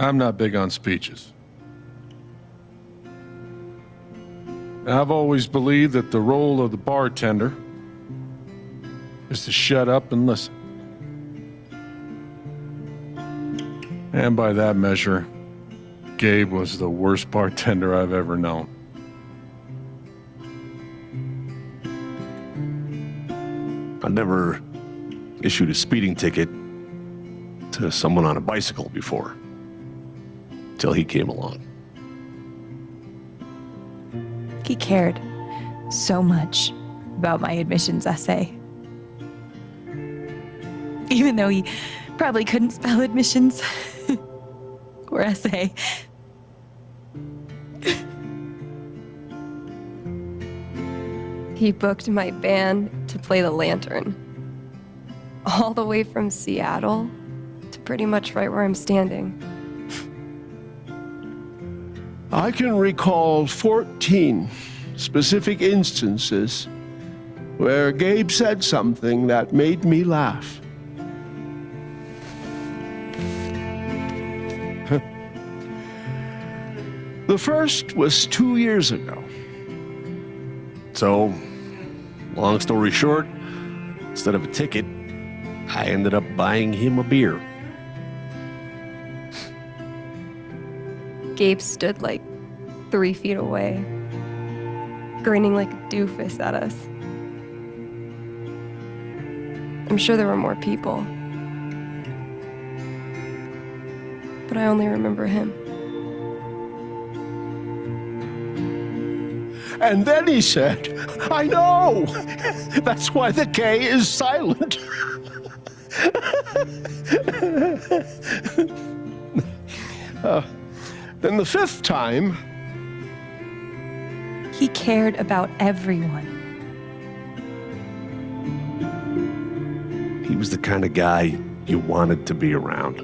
I'm not big on speeches. I've always believed that the role of the bartender is to shut up and listen. And by that measure, Gabe was the worst bartender I've ever known. I never issued a speeding ticket to someone on a bicycle before, till he came along. He cared so much about my admissions essay. Even though he probably couldn't spell admissions or essay. He booked my band to play the Lantern. All the way from Seattle to pretty much right where I'm standing. I can recall 14 specific instances where Gabe said something that made me laugh. The first was 2 years ago. So, long story short, instead of a ticket, I ended up buying him a beer. Gabe stood like 3 feet away, grinning like a doofus at us. I'm sure there were more people, but I only remember him. And then he said, I know! That's why the K is silent. Then the fifth time, He cared about everyone. He was the kind of guy you wanted to be around.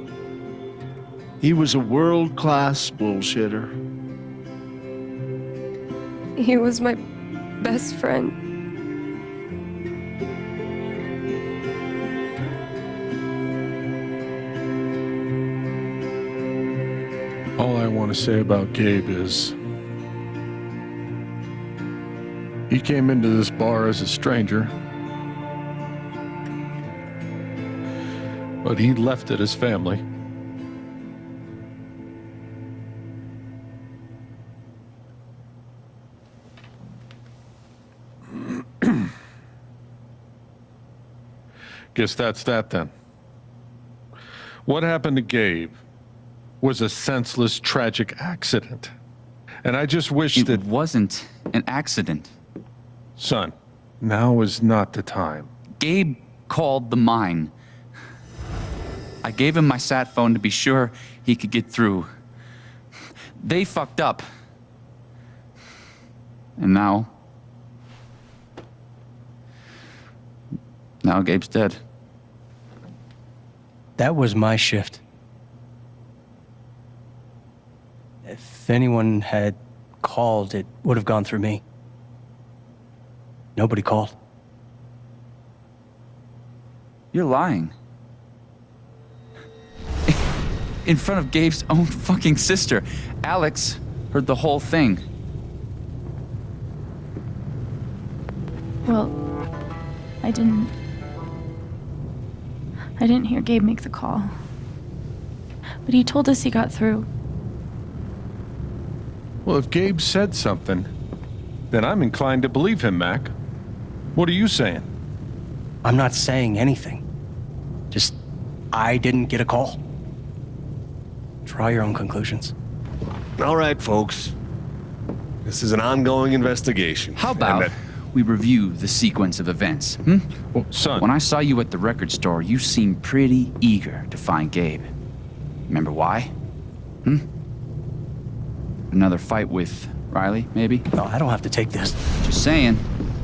he was a world-class bullshitter. He was my best friend. All I want to say about Gabe is he came into this bar as a stranger, but he left it as family. Guess that's that then. What happened to Gabe was a senseless, tragic accident. And I just wish that... It wasn't an accident. Son, now is not the time. Gabe called the mine. I gave him my sat phone to be sure he could get through. They fucked up. And now Gabe's dead. That was my shift. If anyone had called, it would have gone through me. Nobody called. You're lying. In front of Gabe's own fucking sister. Alex heard the whole thing. Well, I didn't hear Gabe make the call. But he told us he got through. Well, if Gabe said something, then I'm inclined to believe him, Mac. What are you saying? I'm not saying anything. Just, I didn't get a call. Draw your own conclusions. All right, folks. This is an ongoing investigation. How about we review the sequence of events, hmm? Well, son... When I saw you at the record store, you seemed pretty eager to find Gabe. Remember why? Hmm? Another fight with Riley, maybe? No, I don't have to take this. Just saying.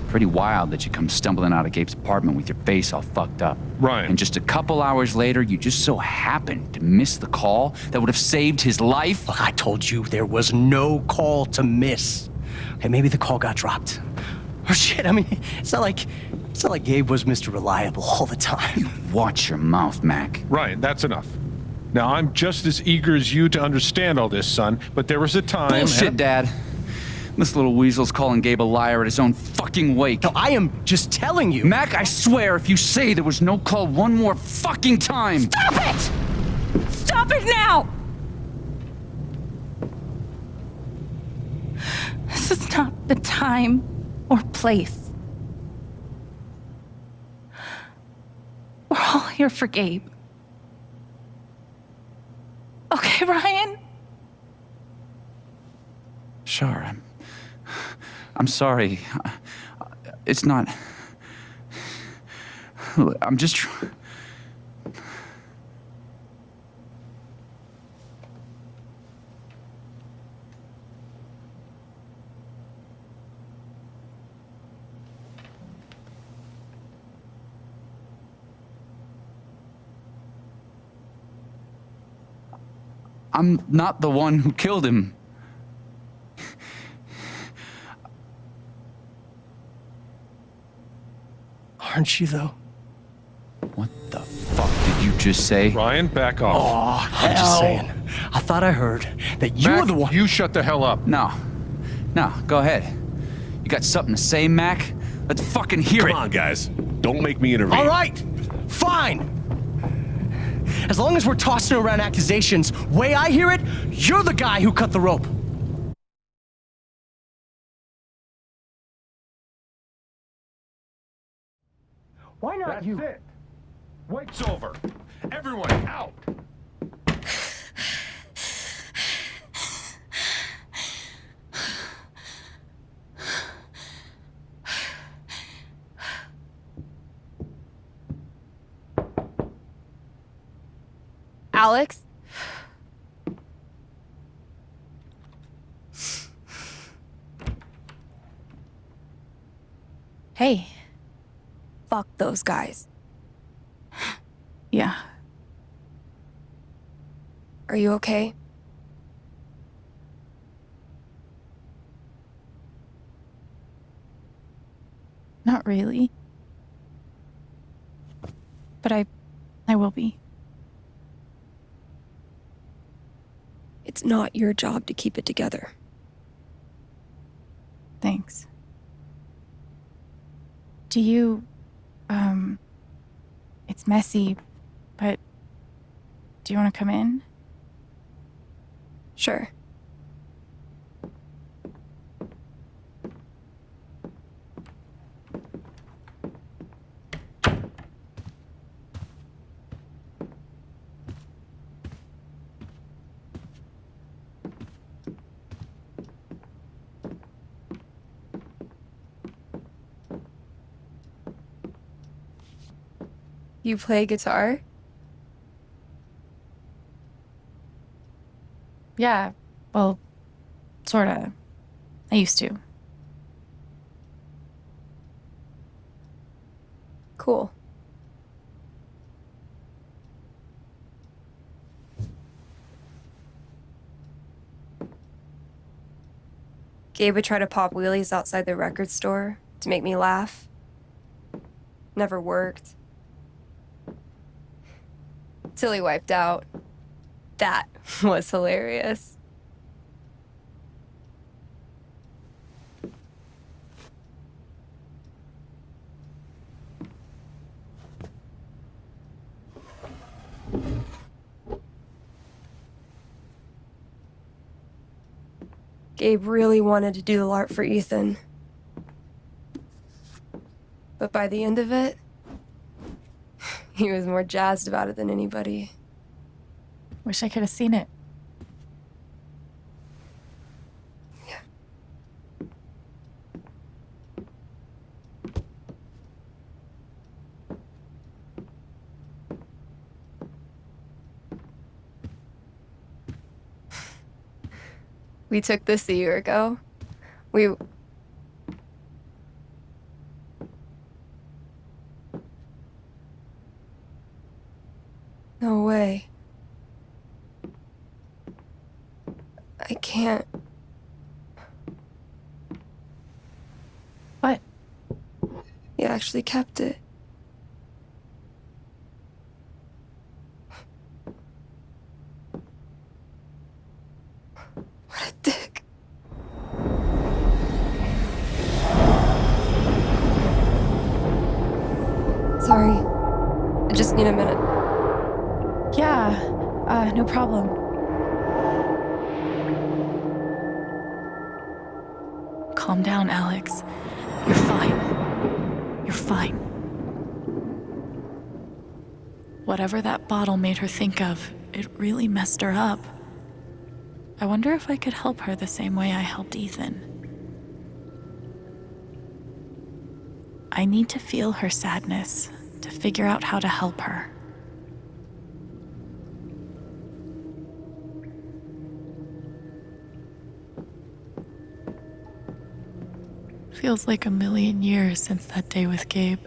Pretty wild that you come stumbling out of Gabe's apartment with your face all fucked up. Ryan. And just a couple hours later, you just so happened to miss the call that would have saved his life. Look, I told you there was no call to miss. Okay, maybe the call got dropped. Or shit, I mean, it's not like Gabe was Mr. Reliable all the time. Watch your mouth, Mac. Ryan, that's enough. Now, I'm just as eager as you to understand all this, son, but there was a time... Bullshit, Dad. This little weasel's calling Gabe a liar at his own fucking wake. No, I am just telling you. Mac, I swear, if you say there was no call one more fucking time... Stop it! Stop it now! This is not the time or place. We're all here for Gabe. Okay, Ryan? Sure, I'm sorry. It's not... I'm just... I'm not the one who killed him. Aren't you, though? What the fuck did you just say? Ryan, back off. I'm just saying. I thought I heard that you Mac, were the one. you shut the hell up. No, go ahead. You got something to say, Mac? Let's fucking hear it. Come on, guys. Don't make me intervene. All right, fine. As long as we're tossing around accusations, way I hear it, you're the guy who cut the rope. Why not That's you? it. Wake's over. Everyone, out. Alex? Hey. Fuck those guys. Yeah. Are you okay? Not really. But I will be. It's not your job to keep it together. Thanks. Do you, it's messy, but do you want to come in? Sure. You play guitar? Yeah, well, sorta. I used to. Cool. Gabe would try to pop wheelies outside the record store to make me laugh. Never worked. Till he wiped out. That was hilarious. Gabe really wanted to do the LARP for Ethan. But by the end of it, he was more jazzed about it than anybody. Wish I could have seen it. Yeah. We took this a year ago. No way. I can't. What? He actually kept it. I just need a minute. Yeah, no problem. Calm down, Alex. You're fine. You're fine. Whatever that bottle made her think of, it really messed her up. I wonder if I could help her the same way I helped Ethan. I need to feel her sadness to figure out how to help her. Feels like a million years since that day with Gabe.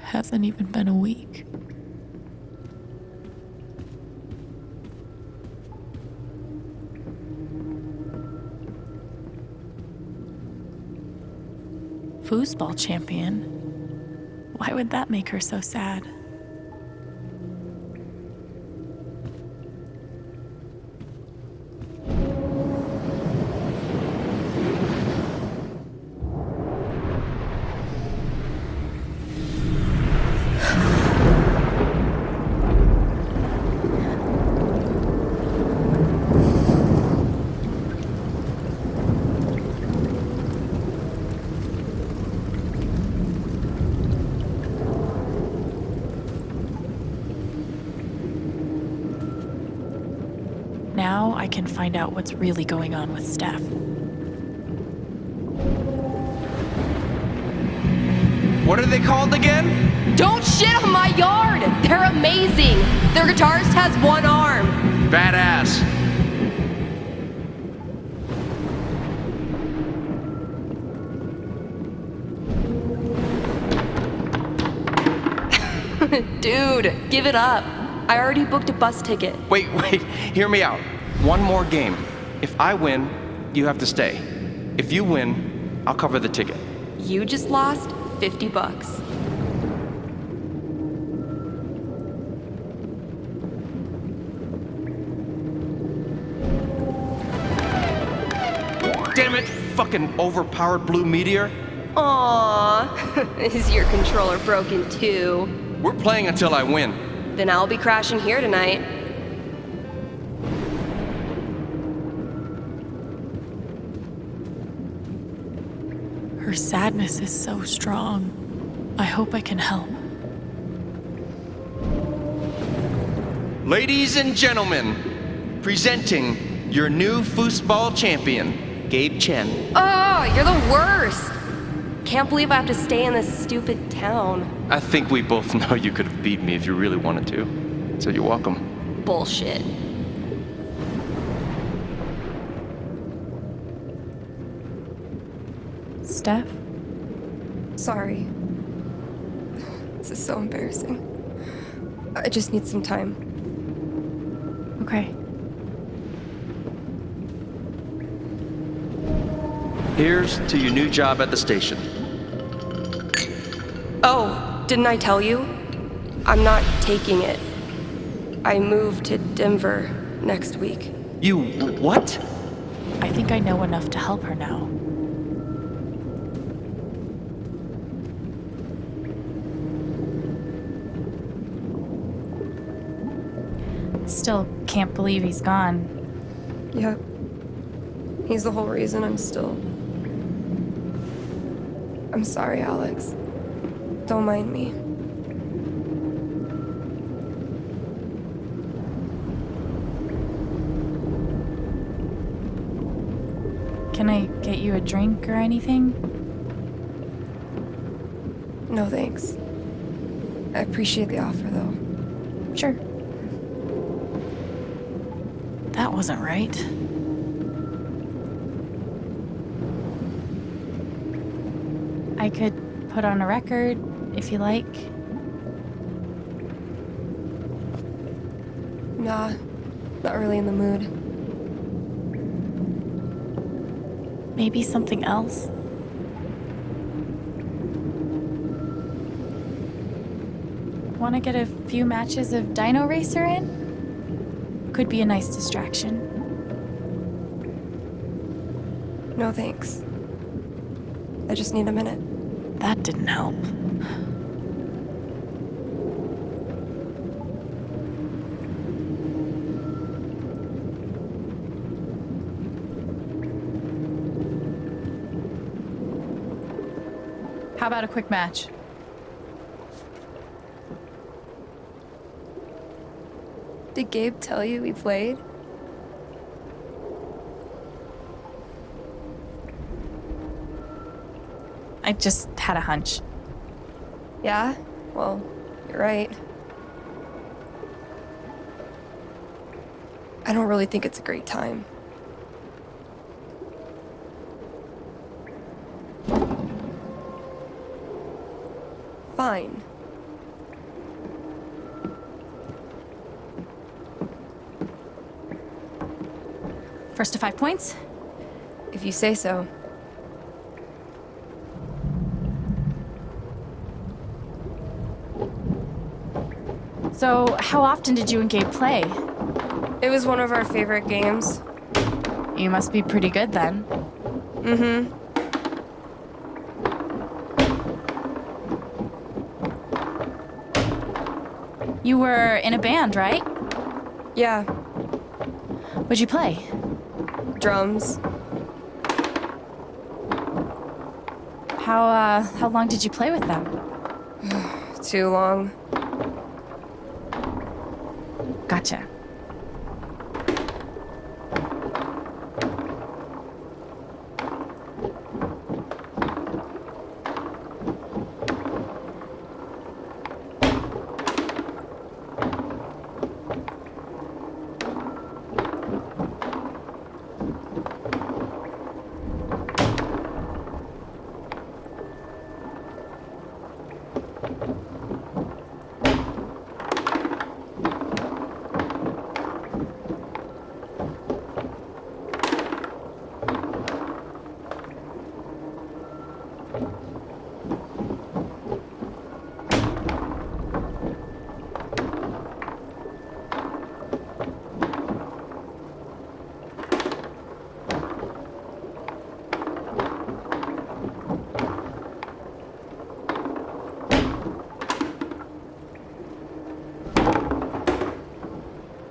Hasn't even been a week. Foosball champion? Why would that make her so sad? Now I can find out what's really going on with Steph. What are they called again? Don't shit on my yard! They're amazing! Their guitarist has one arm. Badass. Dude, give it up. I already booked a bus ticket. Wait, hear me out. One more game. If I win, you have to stay. If you win, I'll cover the ticket. You just lost $50. Damn it, fucking overpowered blue meteor. Aww, is your controller broken too? We're playing until I win. Then I'll be crashing here tonight. Her sadness is so strong. I hope I can help. Ladies and gentlemen, presenting your new foosball champion, Gabe Chen. Oh, you're the worst! Can't believe I have to stay in this stupid town. I think we both know you could have beat me if you really wanted to. So you're welcome. Bullshit. Steph? Sorry. This is so embarrassing. I just need some time. Okay. Here's to your new job at the station. Oh, didn't I tell you? I'm not taking it. I move to Denver next week. You what? I think I know enough to help her now. Still can't believe he's gone. Yep. He's the whole reason I'm still... I'm sorry, Alex. Don't mind me. Can I get you a drink or anything? No thanks. I appreciate the offer, though. Sure. That wasn't right. I could put on a record, if you like. Nah, not really in the mood. Maybe something else? Want to get a few matches of Dino Racer in? Could be a nice distraction. No thanks. I just need a minute. That didn't help. How about a quick match? Did Gabe tell you we played? I just had a hunch. Yeah? Well, you're right. I don't really think it's a great time. Fine. First to 5 points? If you say so. So, how often did you and Gabe play? It was one of our favorite games. You must be pretty good then. Mm-hmm. You were in a band, right? Yeah. What'd you play? Drums. How long did you play with them? Too long. Gotcha.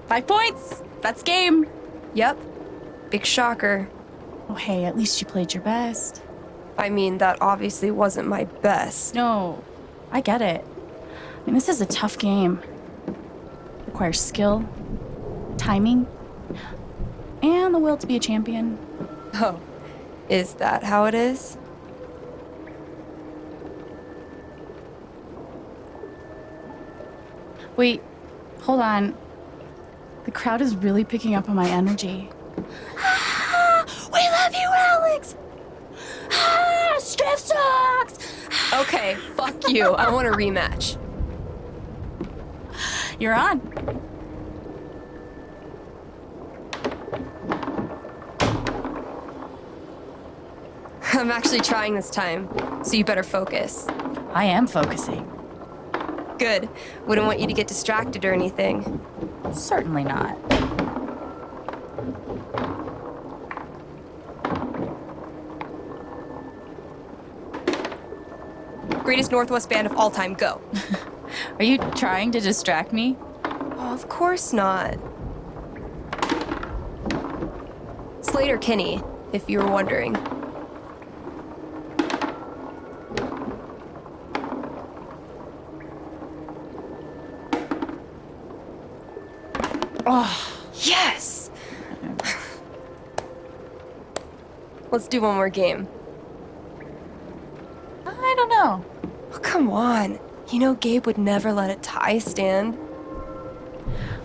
Five points! That's game! Yep. Big shocker. Oh, hey, at least you played your best. I mean, that obviously wasn't my best. No, I get it. I mean, this is a tough game. Requires skill, timing, and the will to be a champion. Oh, is that how it is? Wait, hold on. The crowd is really picking up on my energy. We love you, Alex! Striff sucks! Okay, fuck you. I want a rematch. You're on. I'm actually trying this time, so you better focus. I am focusing. Good. Wouldn't want you to get distracted or anything. Certainly not. Greatest Northwest band of all time, go. Are you trying to distract me? Oh, of course not. Slater Kinney, if you were wondering. Oh, yes! Let's do one more game. I don't know. Oh, come on. You know Gabe would never let a tie stand.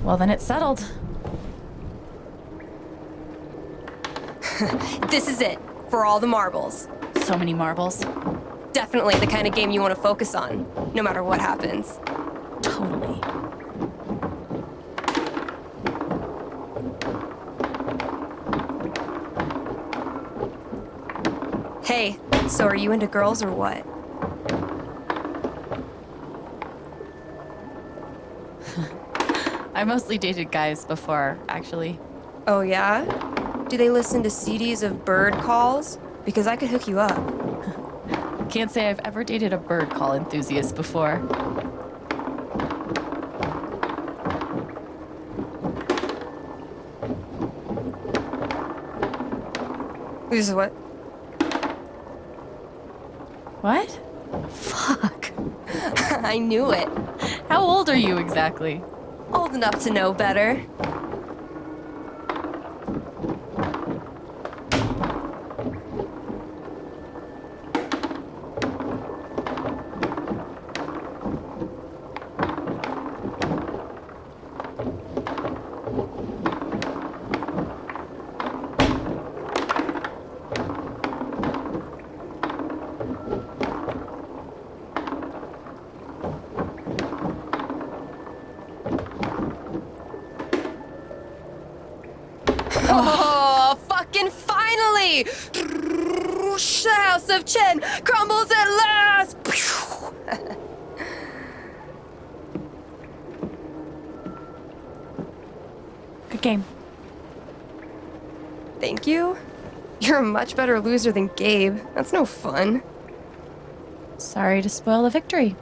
Well, then it's settled. This is it, for all the marbles. So many marbles. Definitely the kind of game you want to focus on, no matter what happens. Totally. Hey, so are you into girls or what? I mostly dated guys before, actually. Oh yeah? Do they listen to CDs of bird calls? Because I could hook you up. Can't say I've ever dated a bird call enthusiast before. This is what? What? Fuck. I knew it. How old are you exactly? Old enough to know better. Oh, fucking finally! The House of Chen crumbles at last! Good game. Thank you? You're a much better loser than Gabe. That's no fun. Sorry to spoil the victory.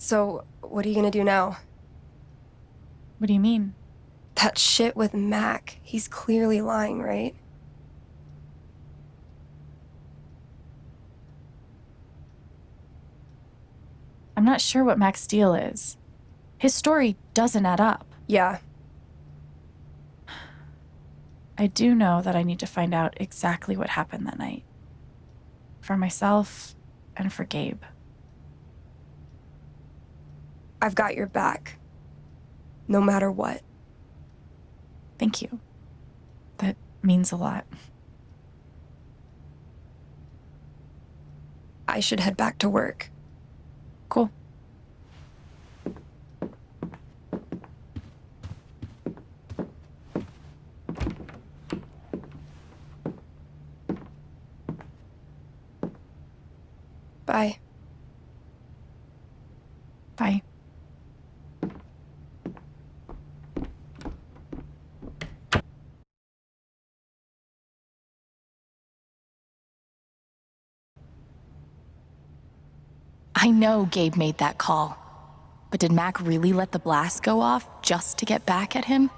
So, what are you gonna do now? What do you mean? That shit with Mac. He's clearly lying, right? I'm not sure what Mac's deal is. His story doesn't add up. Yeah. I do know that I need to find out exactly what happened that night. For myself and for Gabe. I've got your back. No matter what. Thank you. That means a lot. I should head back to work. Cool. Bye. Bye. I know Gabe made that call, but did Mac really let the blast go off just to get back at him?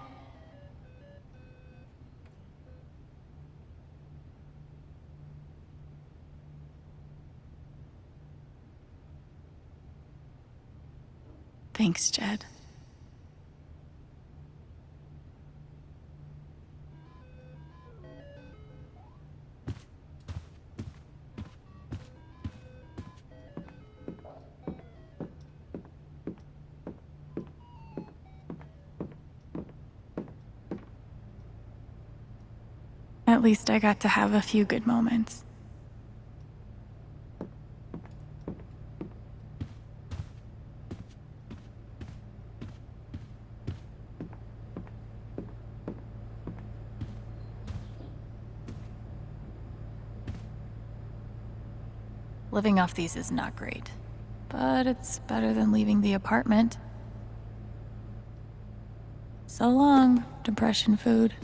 Thanks, Jed. At least I got to have a few good moments. Living off these is not great, but it's better than leaving the apartment. So long, depression food.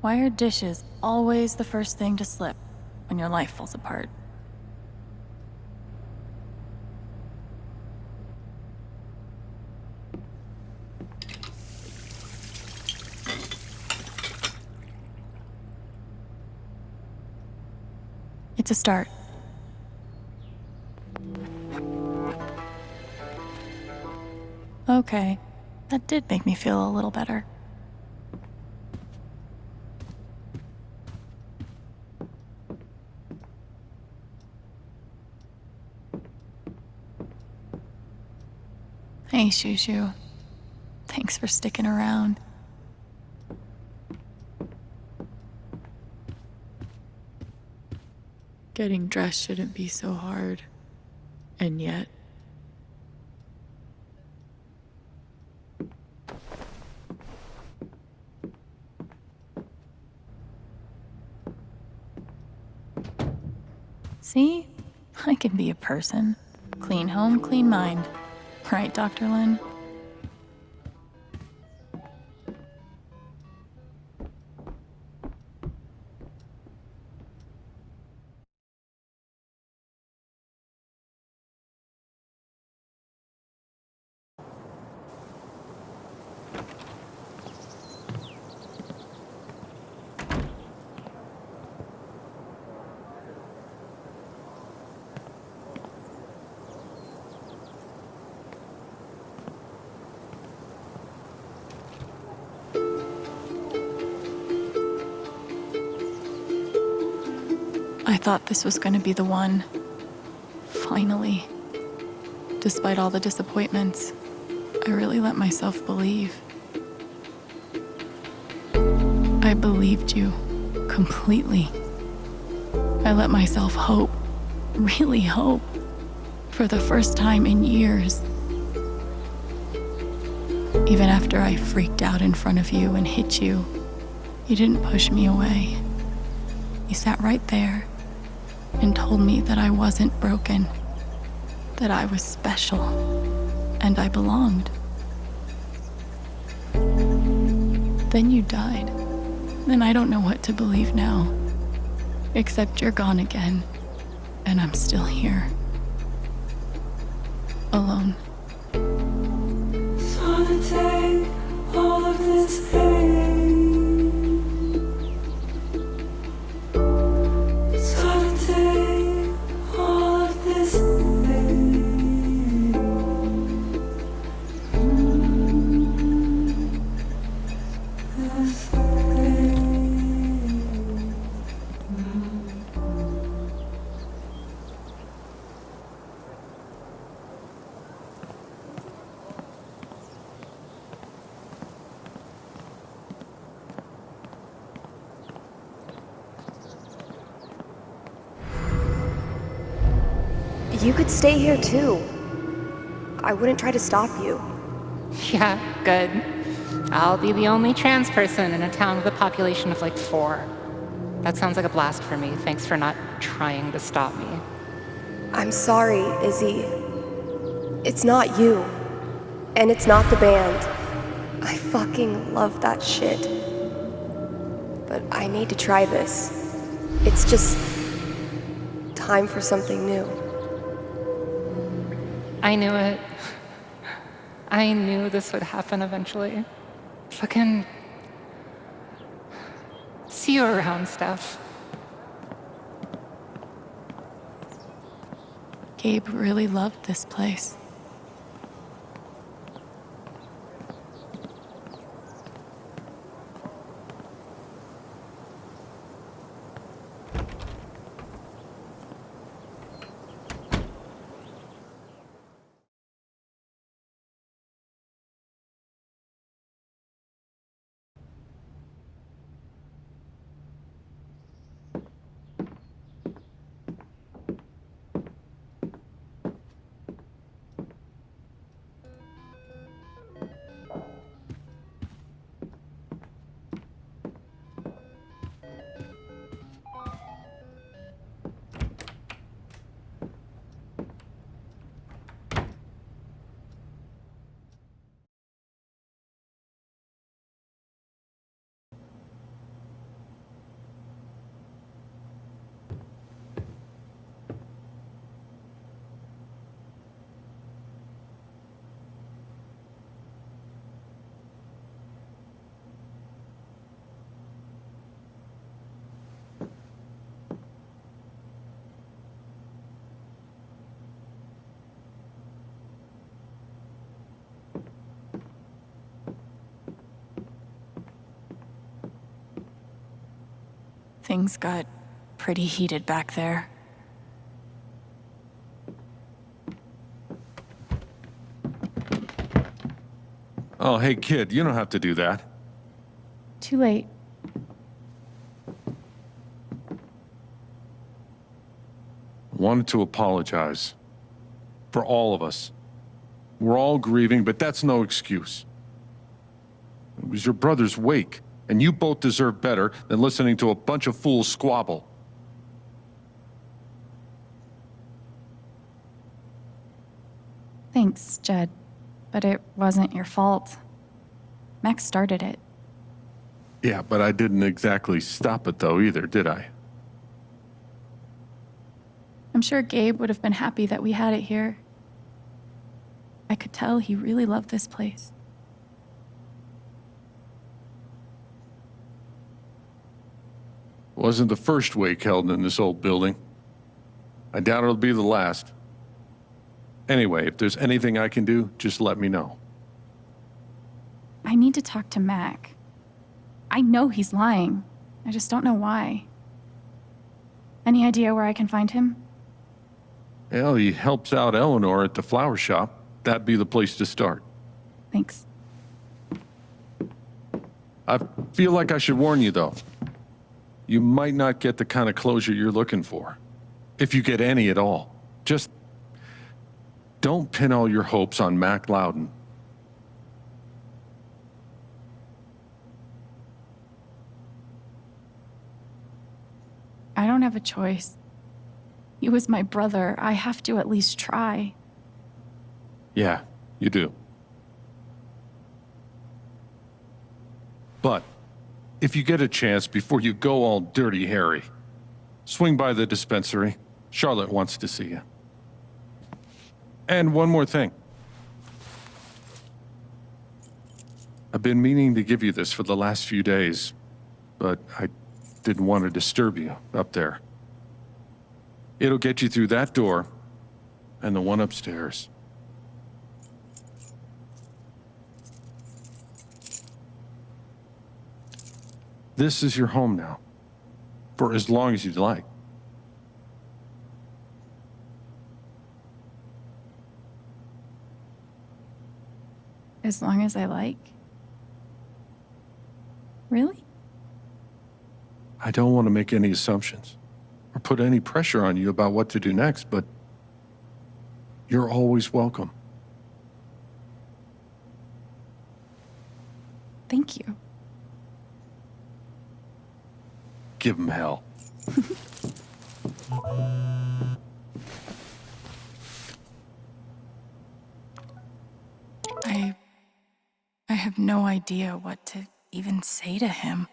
Why are dishes always the first thing to slip when your life falls apart? It's a start. Okay, that did make me feel a little better. Hey, Shushu. Thanks for sticking around. Getting dressed shouldn't be so hard. And yet... See? I can be a person. Clean home, clean mind. Right, Dr. Lin? I thought this was going to be the one. Finally. Despite all the disappointments, I really let myself believe. I believed you completely. I let myself hope, really hope, for the first time in years. Even after I freaked out in front of you and hit you, you didn't push me away. You sat right there and told me that I wasn't broken, that I was special, and I belonged. Then you died, and I don't know what to believe now, except you're gone again, and I'm still here, alone. Just wanna take all of this pain. Just wanna take all of this pain. This pain. You could stay here too. I wouldn't try to stop you. Yeah, good. I'll be the only trans person in a town with a population of like 4. That sounds like a blast for me. Thanks for not trying to stop me. I'm sorry, Izzy. It's not you. And it's not the band. I fucking love that shit. But I need to try this. It's just time for something new. I knew it. I knew this would happen eventually. Fucking see you around, Steph. Gabe really loved this place. Things got pretty heated back there. Oh, hey, kid, you don't have to do that. Too late. I wanted to apologize. For all of us. We're all grieving, but that's no excuse. It was your brother's wake, and you both deserve better than listening to a bunch of fools squabble. Thanks, Jed. But it wasn't your fault. Max started it. Yeah, but I didn't exactly stop it though either, did I? I'm sure Gabe would have been happy that we had it here. I could tell he really loved this place. Wasn't the first wake held in this old building. I doubt it'll be the last. Anyway, if there's anything I can do, just let me know. I need to talk to Mac. I know he's lying. I just don't know why. Any idea where I can find him? Well, he helps out Eleanor at the flower shop. That'd be the place to start. Thanks. I feel like I should warn you, though. You might not get the kind of closure you're looking for. If you get any at all. Just don't pin all your hopes on Mac Loudon. I don't have a choice. He was my brother. I have to at least try. Yeah, you do. But if you get a chance before you go all Dirty Harry, swing by the dispensary. Charlotte wants to see you. And one more thing. I've been meaning to give you this for the last few days, but I didn't want to disturb you up there. It'll get you through that door and the one upstairs. This is your home now, for as long as you'd like. As long as I like. Really? I don't want to make any assumptions or put any pressure on you about what to do next, but you're always welcome. Thank you. Give him hell. I have no idea what to even say to him.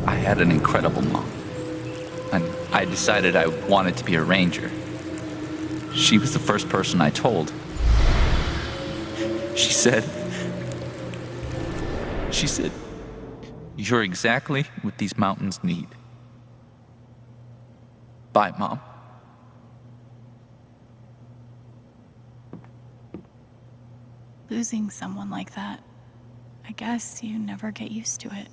I had an incredible mom, and I decided I wanted to be a ranger. She was the first person I told. She said, "You're exactly what these mountains need." Bye, Mom. Losing someone like that, I guess you never get used to it.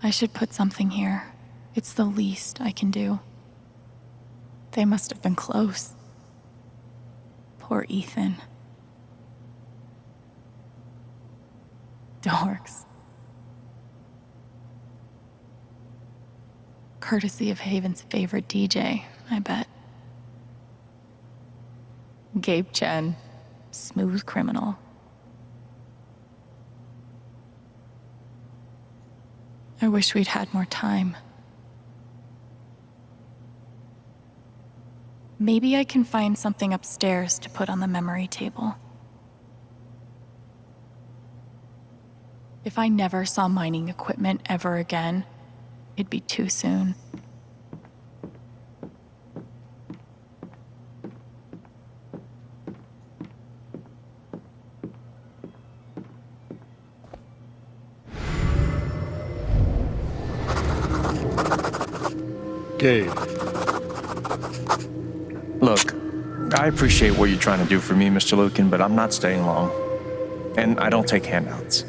I should put something here. It's the least I can do. They must have been close. Poor Ethan. Dorks. courtesy of Haven's favorite DJ, I bet. Gabe Chen, smooth criminal. I wish we'd had more time. Maybe I can find something upstairs to put on the memory table. If I never saw mining equipment ever again, it'd be too soon. Gabe. Look, I appreciate what you're trying to do for me, Mr. Lucan, but I'm not staying long. And I don't take handouts.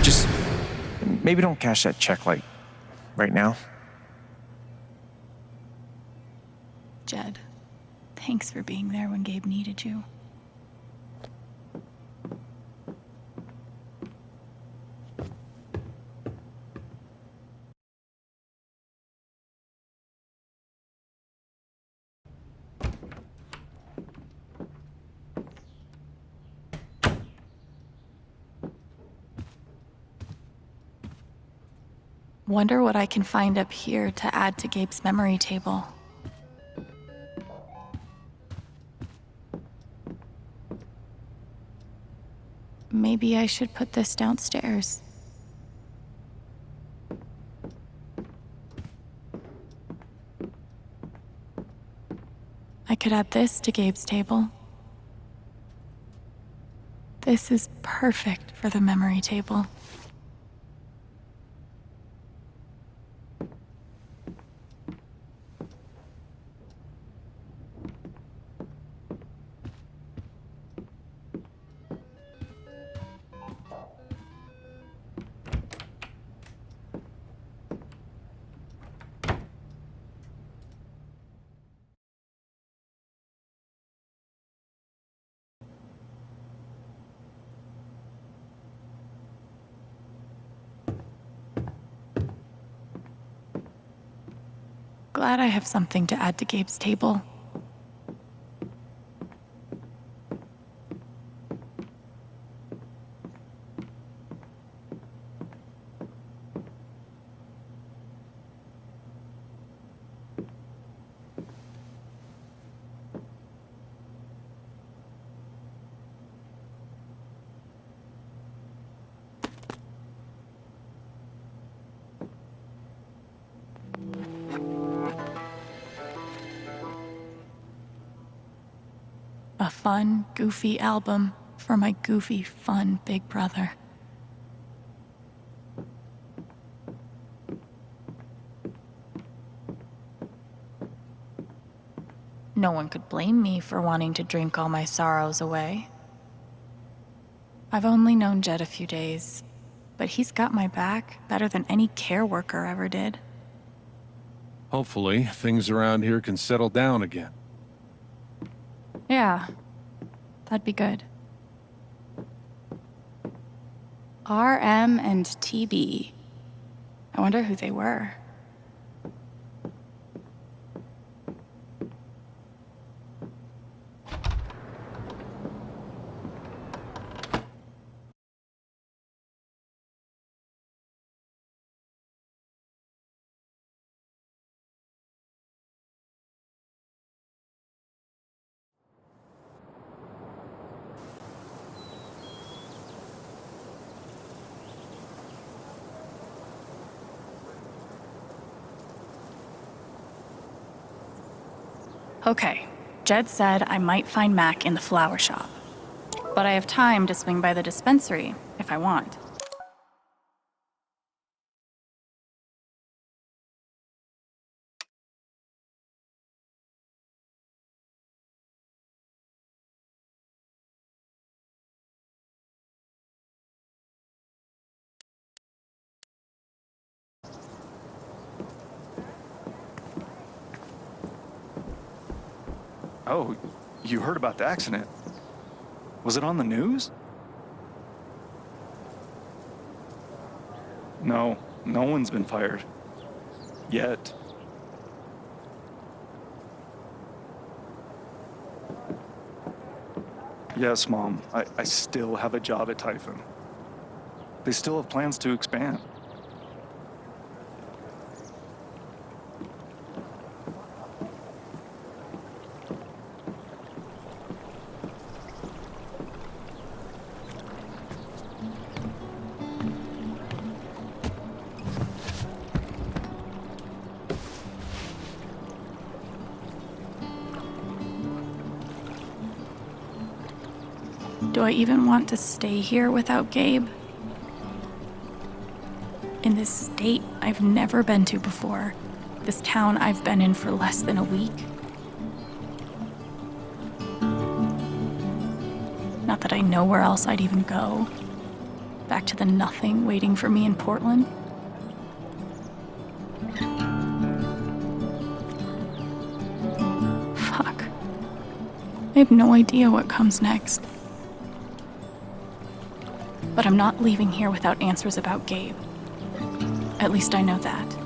Just maybe don't cash that check, like, right now. Jed, thanks for being there when Gabe needed you. Wonder what I can find up here to add to Gabe's memory table. Maybe I should put this downstairs. I could add this to Gabe's table. This is perfect for the memory table. Glad I have something to add to Gabe's table. A fun, goofy album for my goofy, fun big brother. No one could blame me for wanting to drink all my sorrows away. I've only known Jed a few days, but he's got my back better than any care worker ever did. Hopefully, things around here can settle down again. Yeah, that'd be good. RM and TB. I wonder who they were. Okay, Jed said I might find Mac in the flower shop. But I have time to swing by the dispensary if I want. Oh, you heard about the accident? Was it on the news? No, No one's been fired. Yet. Yes, Mom, I still have a job at Typhon. They still have plans to expand. Do I even want to stay here without Gabe? In this state I've never been to before. This town I've been in for less than a week. Not that I know where else I'd even go. Back to the nothing waiting for me in Portland. Fuck. I have no idea what comes next. But I'm not leaving here without answers about Gabe. At least I know that.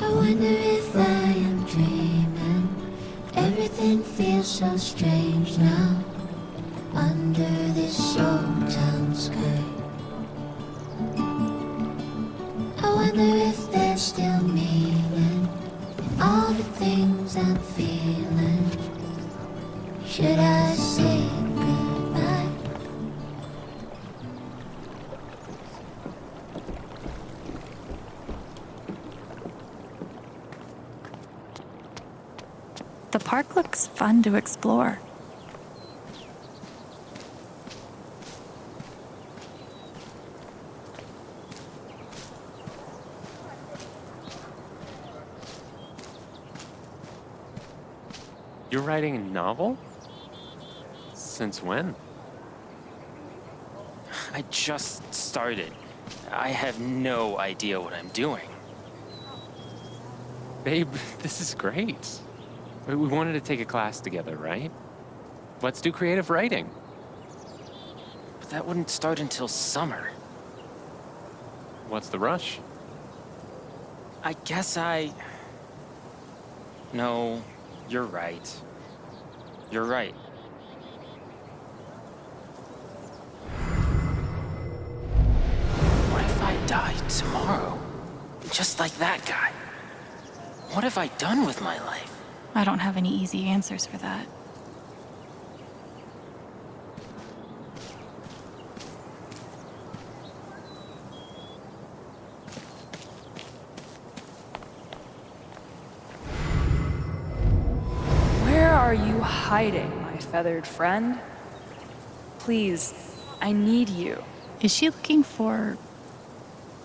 I wonder if I am dreaming. Everything feels so strange now. Under this old town sky. I wonder if there's still meaning in all the things I'm feeling. Should I say goodbye? The park looks fun to explore. You're writing a novel? Since when? I just started. I have no idea what I'm doing. Babe, this is great. We wanted to take a class together, right? Let's do creative writing. But that wouldn't start until summer. What's the rush? I guess No, you're right. You're right. What if I die tomorrow? Just like that guy? What have I done with my life? I don't have any easy answers for that. Where are you hiding, my feathered friend? Please, I need you. Is she looking for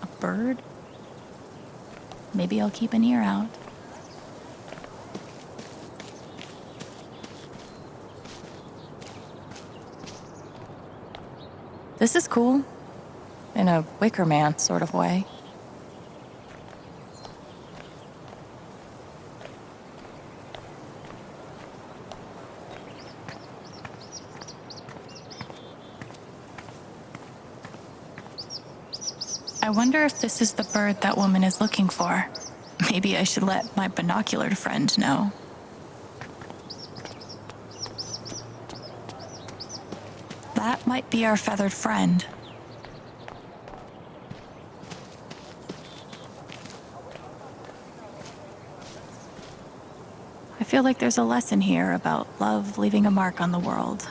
a bird? Maybe I'll keep an ear out. This is cool. In a Wicker Man sort of way. I wonder if this is the bird that woman is looking for. Maybe I should let my binocular friend know. That might be our feathered friend. I feel like there's a lesson here about love leaving a mark on the world.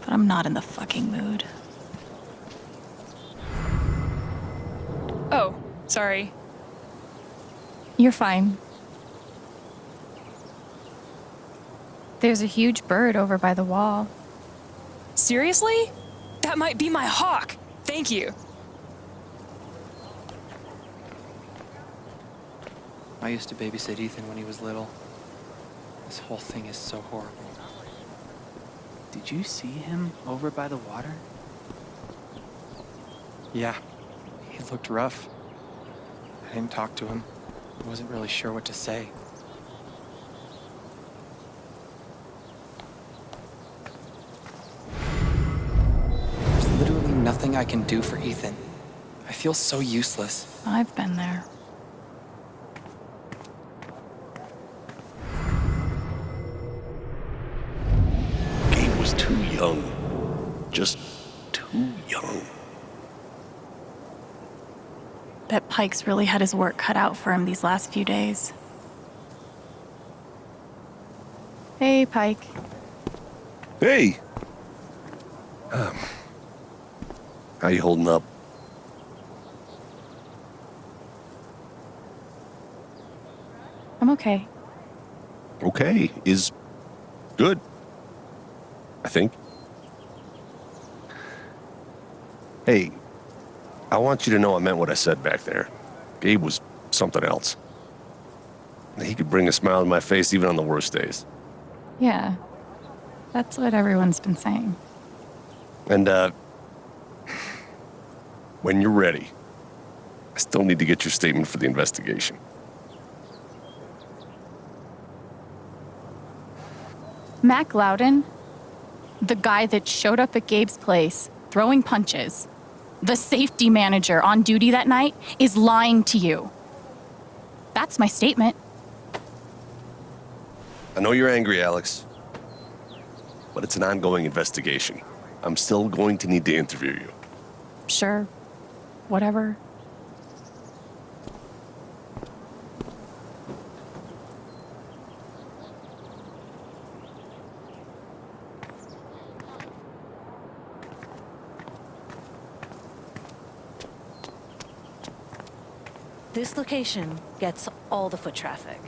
But I'm not in the fucking mood. Oh, sorry. You're fine. There's a huge bird over by the wall. Seriously? That might be my hawk. Thank you. I used to babysit Ethan when he was little. This whole thing is so horrible. Did you see him over by the water? Yeah, he looked rough. I didn't talk to him. I wasn't really sure what to say. There's literally nothing I can do for Ethan. feel so useless. I've been there. Gabe was too young. Just too young. Bet Pike's really had his work cut out for him these last few days. Hey, Pike. Hey! How you holding up? I'm okay. Okay, is good. I think. Hey, I want you to know I meant what I said back there. Gabe was something else. He could bring a smile to my face even on the worst days. Yeah, that's what everyone's been saying. And, when you're ready, I still need to get your statement for the investigation. Mac Loudon, the guy that showed up at Gabe's place, throwing punches, the safety manager on duty that night, is lying to you. That's my statement. I know you're angry, Alex, but it's an ongoing investigation. I'm still going to need to interview you. Sure. Whatever. This location gets all the foot traffic.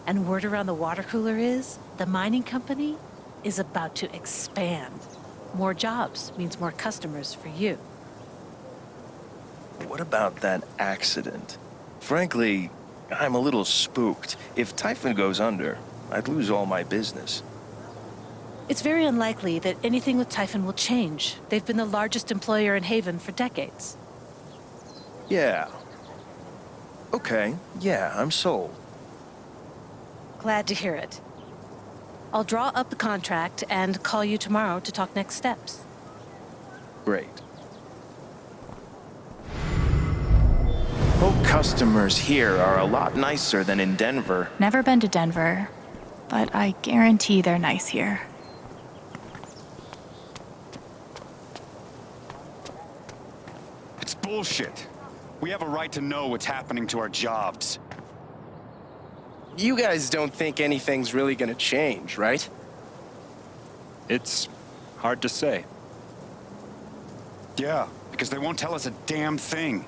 And word around the water cooler is the mining company is about to expand. More jobs means more customers for you. What about that accident? Frankly, I'm a little spooked. If Typhon goes under, I'd lose all my business. It's very unlikely that anything with Typhon will change. They've been the largest employer in Haven for decades. Yeah. Okay, yeah, I'm sold. Glad to hear it. I'll draw up the contract and call you tomorrow to talk next steps. Great. Hope customers here are a lot nicer than in Denver. Never been to Denver, but I guarantee they're nice here. It's bullshit. We have a right to know what's happening to our jobs. You guys don't think anything's really gonna change, right? It's hard to say. Yeah, because they won't tell us a damn thing.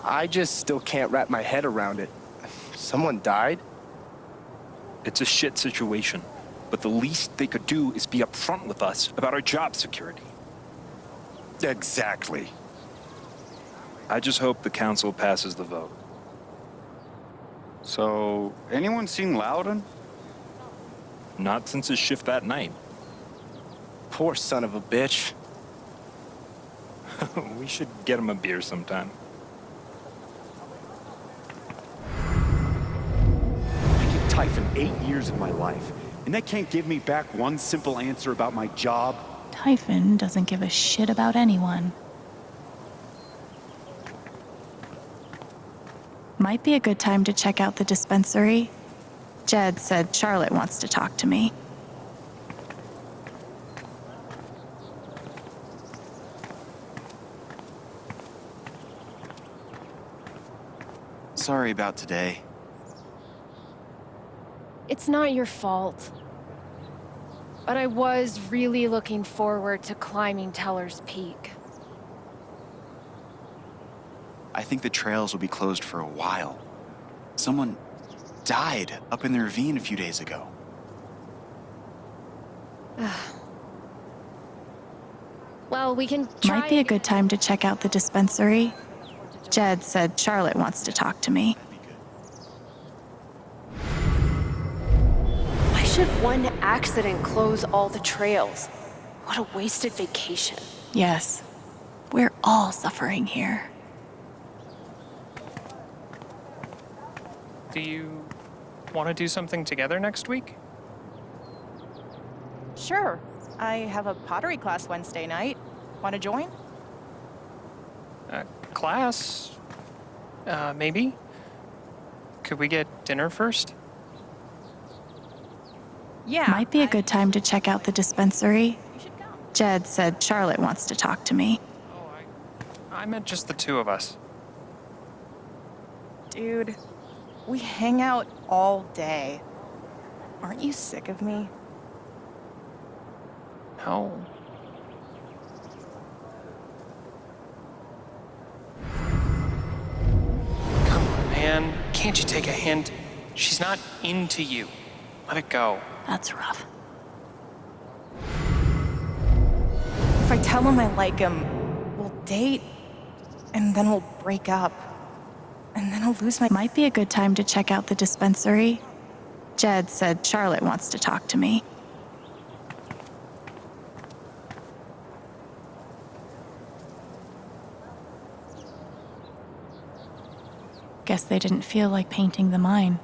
I just still can't wrap my head around it. Someone died? It's a shit situation, but the least they could do is be upfront with us about our job security. Exactly. I just hope the council passes the vote. So, anyone seen Loudon? Not since his shift that night. Poor son of a bitch. We should get him a beer sometime. I gave Typhon 8 years of my life, and they can't give me back one simple answer about my job. Typhon doesn't give a shit about anyone. Might be a good time to check out the dispensary. Jed said Charlotte wants to talk to me. Sorry about today. It's not your fault. But I was really looking forward to climbing Teller's Peak. I think the trails will be closed for a while. Someone died up in the ravine a few days ago. Well, we can try. Might be a good time to check out the dispensary. Jed said Charlotte wants to talk to me. Why should one accident close all the trails? What a wasted vacation. Yes, we're all suffering here. Do you want to do something together next week? Sure. I have a pottery class Wednesday night. Want to join? Class? Maybe? Could we get dinner first? Yeah. Might be a good time to check out the dispensary. Jed said Charlotte wants to talk to me. I meant just the two of us. Dude, we hang out all day. Aren't you sick of me? No. Come on, man. Can't you take a hint? She's not into you. Let it go. That's rough. If I tell him I like him, we'll date, and then we'll break up. And then I'll lose my... Might be a good time to check out the dispensary. Jed said Charlotte wants to talk to me. Guess they didn't feel like painting the mine.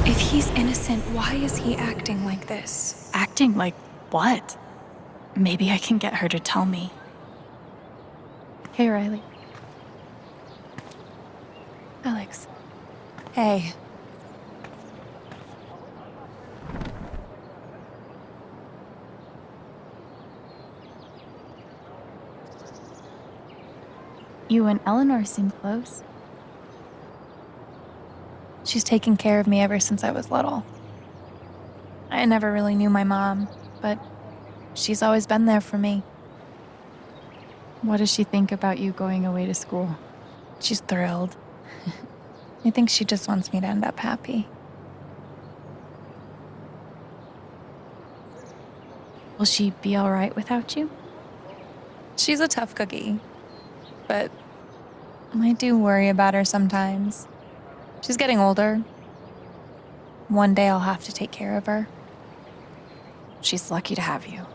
If he's innocent, why is he acting like this? Acting like what? Maybe I can get her to tell me. Hey, Riley. Alex. Hey. You and Eleanor seem close. She's taken care of me ever since I was little. I never really knew my mom, but she's always been there for me. What does she think about you going away to school? She's thrilled. I think she just wants me to end up happy. Will she be all right without you? She's a tough cookie, but I do worry about her sometimes. She's getting older. One day I'll have to take care of her. She's lucky to have you.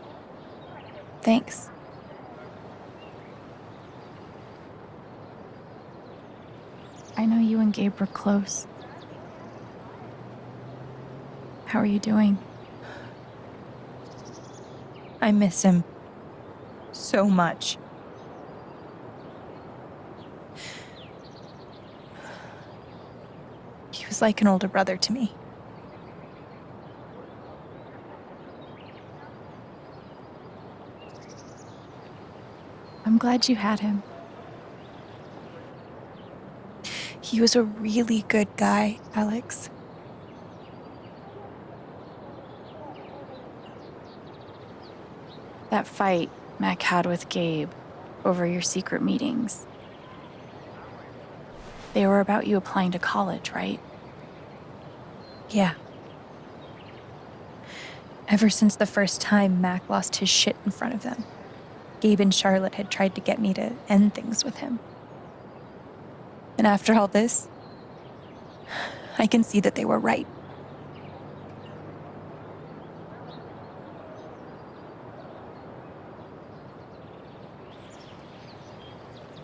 Thanks. I know you and Gabe were close. How are you doing? I miss him so much. He was like an older brother to me. I'm glad you had him. He was a really good guy, Alex. That fight Mac had with Gabe over your secret meetings. They were about you applying to college, right? Yeah. Ever since the first time Mac lost his shit in front of them, Gabe and Charlotte had tried to get me to end things with him. And after all this, I can see that they were right.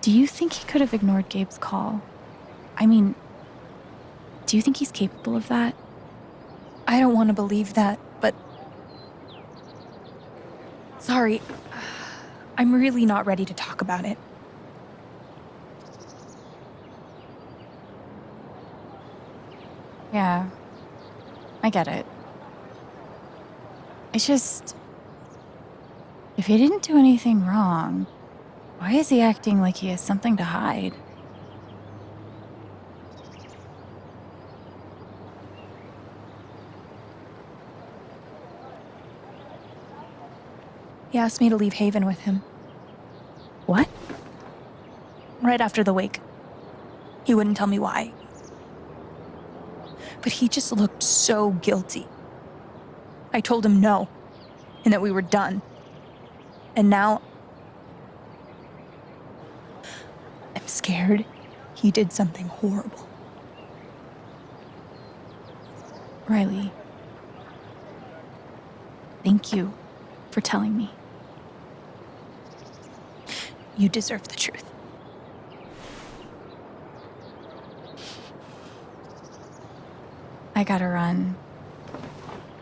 Do you think he could have ignored Gabe's call? I mean, do you think he's capable of that? I don't want to believe that, but... Sorry. I'm really not ready to talk about it. Yeah, I get it. It's just... if he didn't do anything wrong, why is he acting like he has something to hide? He asked me to leave Haven with him. What? Right after the wake. He wouldn't tell me why. But he just looked so guilty. I told him no, and that we were done. And now... I'm scared he did something horrible. Riley, thank you for telling me. You deserve the truth. I gotta run.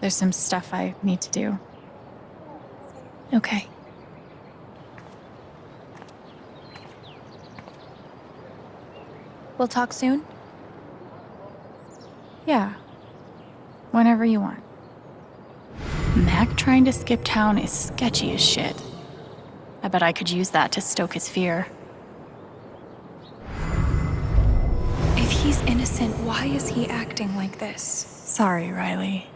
There's some stuff I need to do. Okay. We'll talk soon? Yeah. Whenever you want. Mac trying to skip town is sketchy as shit. I bet I could use that to stoke his fear. If he's innocent, why is he acting like this? Sorry, Riley.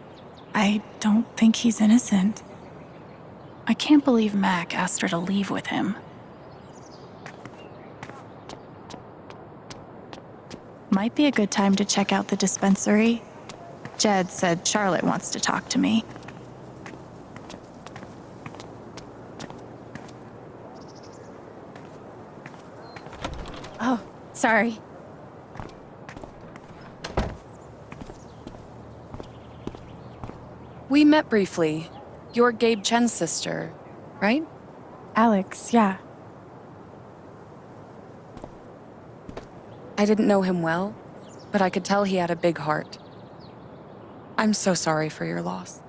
I don't think he's innocent. I can't believe Mac asked her to leave with him. Might be a good time to check out the dispensary. Jed said Charlotte wants to talk to me. Oh, sorry. We met briefly. You're Gabe Chen's sister, right? Alex, yeah. I didn't know him well, but I could tell he had a big heart. I'm so sorry for your loss.